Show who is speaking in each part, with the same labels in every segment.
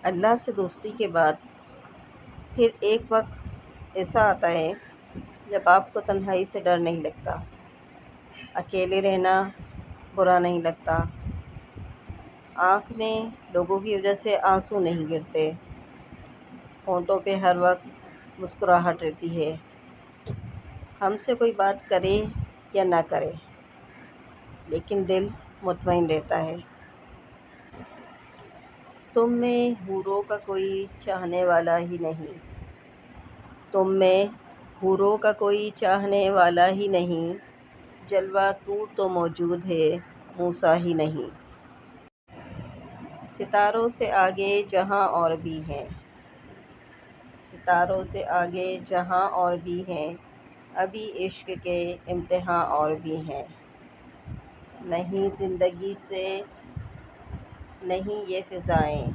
Speaker 1: اللہ سے دوستی کے بعد پھر ایک وقت ایسا آتا ہے جب آپ کو تنہائی سے ڈر نہیں لگتا، اکیلے رہنا برا نہیں لگتا، آنکھ میں لوگوں کی وجہ سے آنسو نہیں گرتے، ہونٹوں پہ ہر وقت مسکراہٹ رہتی ہے، ہم سے کوئی بات کرے یا نہ کرے لیکن دل مطمئن رہتا ہے۔ تم میں حوروں کا کوئی چاہنے والا ہی نہیں، تم میں حوروں کا کوئی چاہنے والا ہی نہیں، جلوہ طور تو موجود ہے موسیٰ ہی نہیں۔ ستاروں سے آگے جہاں اور بھی ہیں، ستاروں سے آگے جہاں اور بھی ہیں، ابھی عشق کے امتحاں اور بھی ہیں۔ نہیں زندگی سے نہیں یہ فضائیں،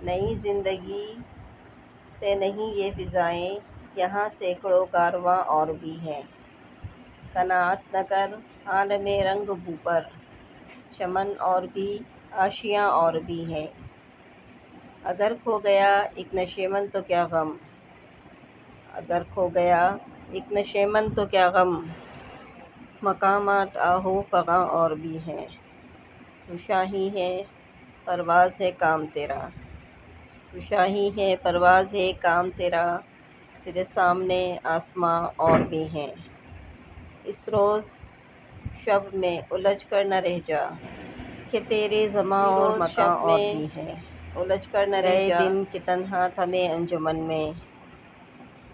Speaker 1: نئی زندگی سے نہیں یہ فضائیں، یہاں سینکڑوں کارواں اور بھی ہیں۔ قناعت نہ کر عالم رنگ بو پر، چمن اور بھی آشیاں اور بھی ہیں۔ اگر کھو گیا ایک نشیمن تو کیا غم، اگر کھو گیا ایک نشیمن تو کیا غم، مقامات آہ و فغاں اور بھی ہیں۔ تو شاہی ہے پرواز ہے کام تیرا، تو شاہی ہے پرواز ہے کام تیرا، تیرے سامنے آسماں اور بھی ہیں۔ اس روز شب میں الجھ کر نہ رہ جا کہ تیرے زماں اور مکاں اور بھی ہیں۔ الجھ کر نہ رہ جا، گئے دن کہ تنہا تھا میں انجمن میں،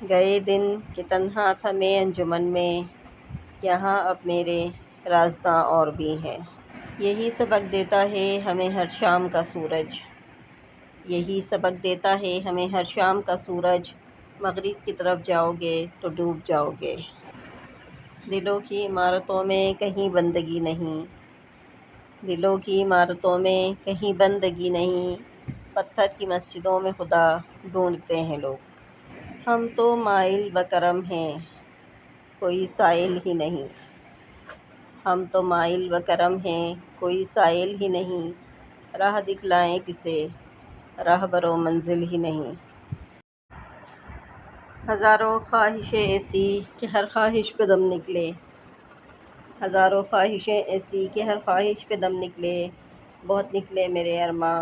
Speaker 1: گئے دن کہ تنہا تھا میں انجمن میں، یہاں اب میرے رازداں اور بھی ہیں۔ یہی سبق دیتا ہے ہمیں ہر شام کا سورج، یہی سبق دیتا ہے ہمیں ہر شام کا سورج، مغرب کی طرف جاؤ گے تو ڈوب جاؤ گے۔ دلوں کی عمارتوں میں کہیں بندگی نہیں، دلوں کی عمارتوں میں کہیں بندگی نہیں، پتھر کی مسجدوں میں خدا ڈھونڈتے ہیں لوگ۔ ہم تو مائل بکرم ہیں کوئی سائل ہی نہیں، ہم تو مائل بکرم ہیں کوئی سائل ہی نہیں، راہ دکھلائیں کسے راہبر و منزل ہی نہیں۔ ہزاروں خواہشیں ایسی کہ ہر خواہش پہ دم نکلے، ہزاروں خواہشیں ایسی کہ ہر خواہش پہ دم نکلے، بہت نکلے میرے ارماں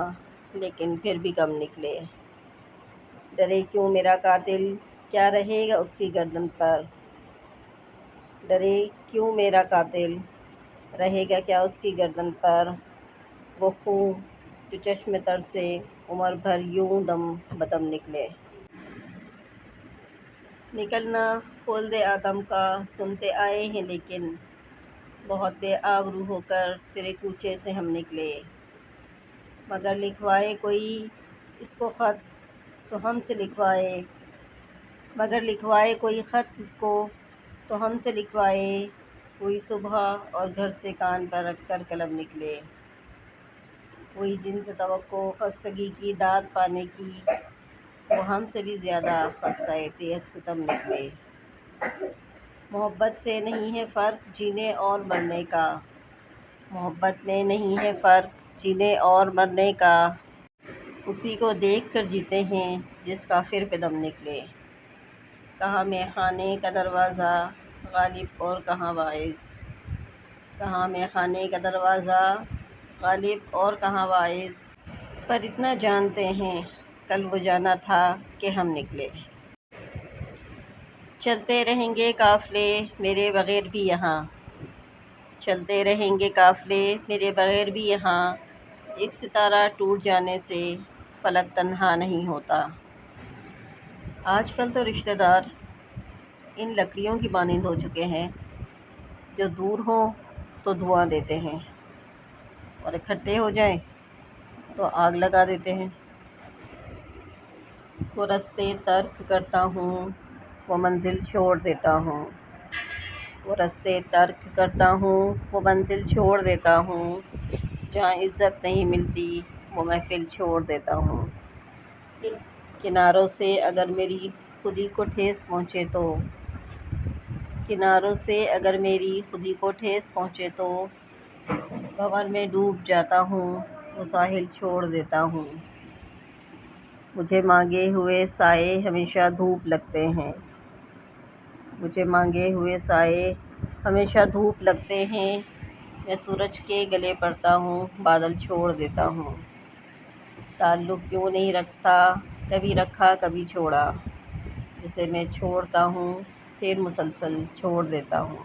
Speaker 1: لیکن پھر بھی کم نکلے۔ ڈرے کیوں میرا قاتل کیا رہے گا اس کی گردن پر، ڈرے کیوں میرا قاتل رہے گا کیا اس کی گردن پر، وہ خون جو چشم تر سے عمر بھر یوں دم بدم نکلے۔ نکلنا خلد آدم کا سنتے آئے ہیں لیکن بہت بے آبرو ہو کر تیرے کوچے سے ہم نکلے، مگر لکھوائے کوئی اس کو خط تو ہم سے لکھوائے، مگر لکھوائے کوئی خط اس کو تو ہم سے لکھوائے، وہی صبح اور گھر سے کان پر رکھ کر قلم نکلے، وہی جن سے توقع خستگی کی داد پانے کی، وہ ہم سے بھی زیادہ خستہ تیغ ستم نکلے۔ محبت سے نہیں ہے فرق جینے اور مرنے کا، محبت میں نہیں ہے فرق جینے اور مرنے کا، اسی کو دیکھ کر جیتے ہیں جس کافر پہ دم نکلے۔ کہاں مے خانے کا دروازہ غالب اور کہاں واعظ، کہاں مے خانے کا دروازہ غالب اور کہاں واعظ، پر اتنا جانتے ہیں کل وہ جانا تھا کہ ہم نکلے۔ چلتے رہیں گے قافلے میرے بغیر بھی یہاں، چلتے رہیں گے قافلے میرے بغیر بھی یہاں، ایک ستارہ ٹوٹ جانے سے فلک تنہا نہیں ہوتا۔ آج کل تو رشتہ دار ان لکڑیوں کی مانند ہو چکے ہیں جو دور ہوں تو دھواں دیتے ہیں اور اکٹھے ہو جائیں تو آگ لگا دیتے ہیں۔ وہ رستے ترک کرتا ہوں وہ منزل چھوڑ دیتا ہوں، وہ رستے ترک کرتا ہوں وہ منزل چھوڑ دیتا ہوں، جہاں عزت نہیں ملتی وہ محفل چھوڑ دیتا ہوں۔ کناروں سے اگر میری خودی کو ٹھیس پہنچے تو، کناروں سے اگر میری خودی کو ٹھیس پہنچے تو بھنور میں ڈوب جاتا ہوں، وہ ساحل چھوڑ دیتا ہوں۔ مجھے مانگے ہوئے سائے ہمیشہ دھوپ لگتے ہیں، مجھے مانگے ہوئے سائے ہمیشہ دھوپ لگتے ہیں۔ میں سورج کے گلے پڑتا ہوں، بادل چھوڑ دیتا ہوں۔ تعلق کیوں نہیں رکھتا، کبھی رکھا کبھی چھوڑا، جسے میں چھوڑتا ہوں پھر مسلسل چھوڑ دیتا ہوں۔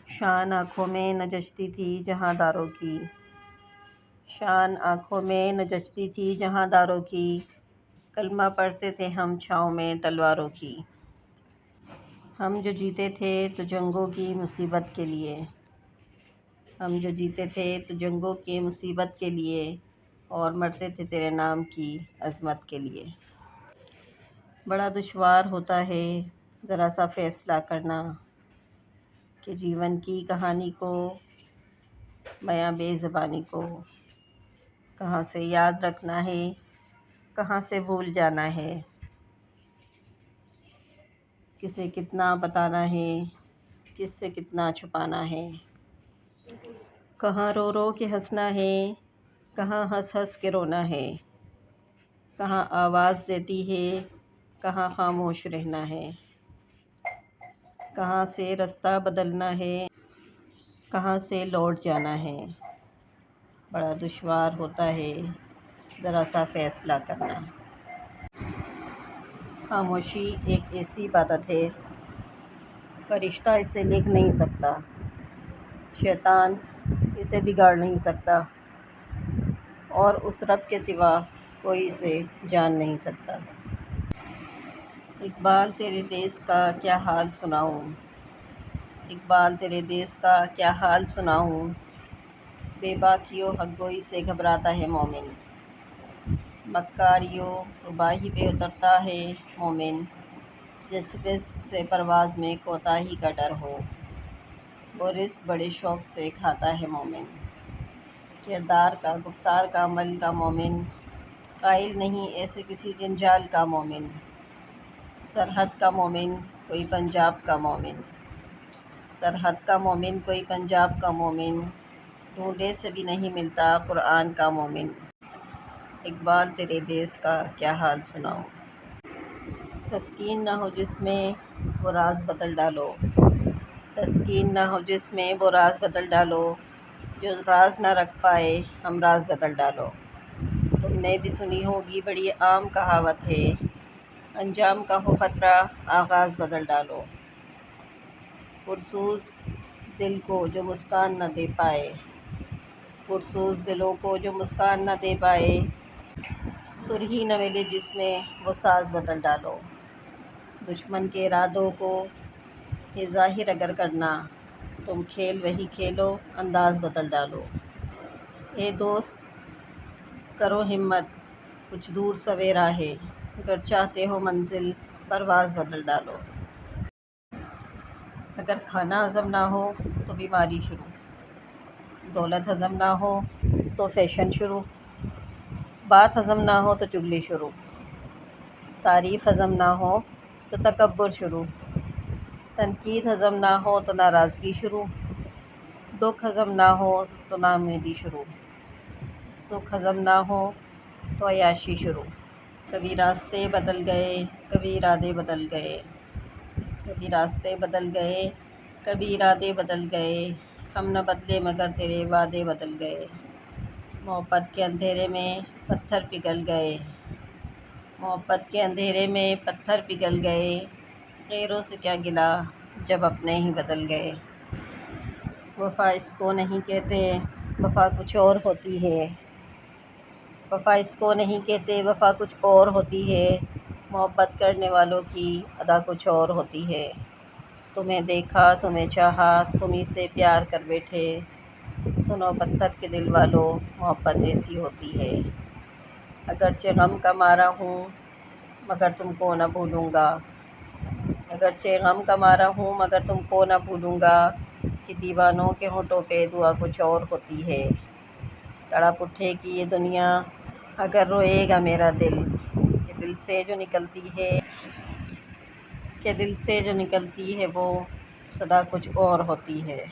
Speaker 1: شان آنکھوں میں نہ جچتی تھی جہاں داروں کی، شان آنکھوں میں نہ جچتی تھی جہاں داروں کی، کلمہ پڑھتے تھے ہم چھاؤں میں تلواروں کی۔ ہم جو جیتے تھے تو جنگوں کی مصیبت کے لیے، ہم جو جیتے تھے تو جنگوں کی مصیبت کے لیے، اور مرتے تھے تیرے نام کی عظمت کے لیے۔ بڑا دشوار ہوتا ہے ذرا سا فیصلہ کرنا، کہ جیون کی کہانی کو، بیاں بے زبانی کو، کہاں سے یاد رکھنا ہے، کہاں سے بھول جانا ہے، کسے کتنا بتانا ہے، کس سے کتنا چھپانا ہے، کہاں رو رو کے ہنسنا ہے، کہاں ہنس ہنس کے رونا ہے، کہاں آواز دیتی ہے، کہاں خاموش رہنا ہے، کہاں سے رستہ بدلنا ہے، کہاں سے لوٹ جانا ہے۔ بڑا دشوار ہوتا ہے ذرا سا فیصلہ کرنا۔ خاموشی ایک ایسی عبادت ہے، فرشتہ اسے لکھ نہیں سکتا، شیطان اسے بگاڑ نہیں سکتا، اور اس رب کے سوا کوئی اسے جان نہیں سکتا۔ اقبال تیرے دیس کا کیا حال سناؤں، اقبال تیرے دیس کا کیا حال سناؤں، بے باکیوں حق گوئی سے گھبراتا ہے مومن، مکاریوں رباہی پہ اترتا ہے مومن، جس رزق سے پرواز میں کوتاہی کا ڈر ہو، وہ رزق بڑے شوق سے کھاتا ہے مومن۔ کردار کا، گفتار کا، عمل کا مومن، قائل نہیں ایسے کسی جنجال کا مومن، سرحد کا مومن کوئی پنجاب کا مومن، سرحد کا مومن کوئی پنجاب کا مومن، ڈھونڈے سے بھی نہیں ملتا قرآن کا مومن۔ اقبال تیرے دیس کا کیا حال سناؤں۔ تسکین نہ ہو جس میں وہ راز بدل ڈالو، تسکین نہ ہو جس میں وہ راز بدل ڈالو، جو راز نہ رکھ پائے ہم راز بدل ڈالو۔ تم نے بھی سنی ہوگی بڑی عام کہاوت ہے، انجام کا ہو خطرہ آغاز بدل ڈالو۔ پرسوز دل کو جو مسکان نہ دے پائے، پرسوز دلوں کو جو مسکان نہ دے پائے، سرہی نہ ملے جس میں وہ ساز بدل ڈالو۔ دشمن کے ارادوں کو یہ ظاہر اگر کرنا، تم کھیل وہی کھیلو انداز بدل ڈالو۔ اے دوست کرو ہمت کچھ دور سویرا ہے، اگر چاہتے ہو منزل پرواز بدل ڈالو۔ اگر کھانا ہضم نہ ہو تو بیماری شروع، دولت ہضم نہ ہو تو فیشن شروع، بات ہضم نہ ہو تو چغلی شروع، تعریف ہضم نہ ہو تو تکبر شروع، تنقید ہضم نہ ہو تو ناراضگی شروع، دکھ ہضم نہ ہو تو ناامیدی شروع، سکھ ہضم نہ ہو تو عیاشی شروع۔ کبھی راستے بدل گئے، کبھی ارادے بدل گئے، کبھی راستے بدل گئے، کبھی ارادے بدل گئے، ہم نہ بدلے مگر تیرے وعدے بدل گئے۔ محبت کے اندھیرے میں پتھر پگھل گئے، محبت کے اندھیرے میں پتھر پگھل گئے، غیروں سے کیا گلہ جب اپنے ہی بدل گئے۔ وفا اس کو نہیں کہتے وفا کچھ اور ہوتی ہے، وفا اس کو نہیں کہتے وفا کچھ اور ہوتی ہے، محبت کرنے والوں کی ادا کچھ اور ہوتی ہے۔ تمہیں دیکھا تمہیں چاہا تم ہی سے پیار کر بیٹھے، سنو پتھر کے دل والوں محبت ایسی ہوتی ہے۔ اگرچہ غم کا مارا ہوں مگر تم کو نہ بھولوں گا، اگرچہ غم کا مارا ہوں مگر تم کو نہ بھولوں گا، کہ دیوانوں کے ہونٹوں پہ دعا کچھ اور ہوتی ہے۔ تڑپ اٹھے گی یہ دنیا اگر روئے گا میرا دل، کہ دل سے جو نکلتی ہے، کہ دل سے جو نکلتی ہے وہ صدا کچھ اور ہوتی ہے۔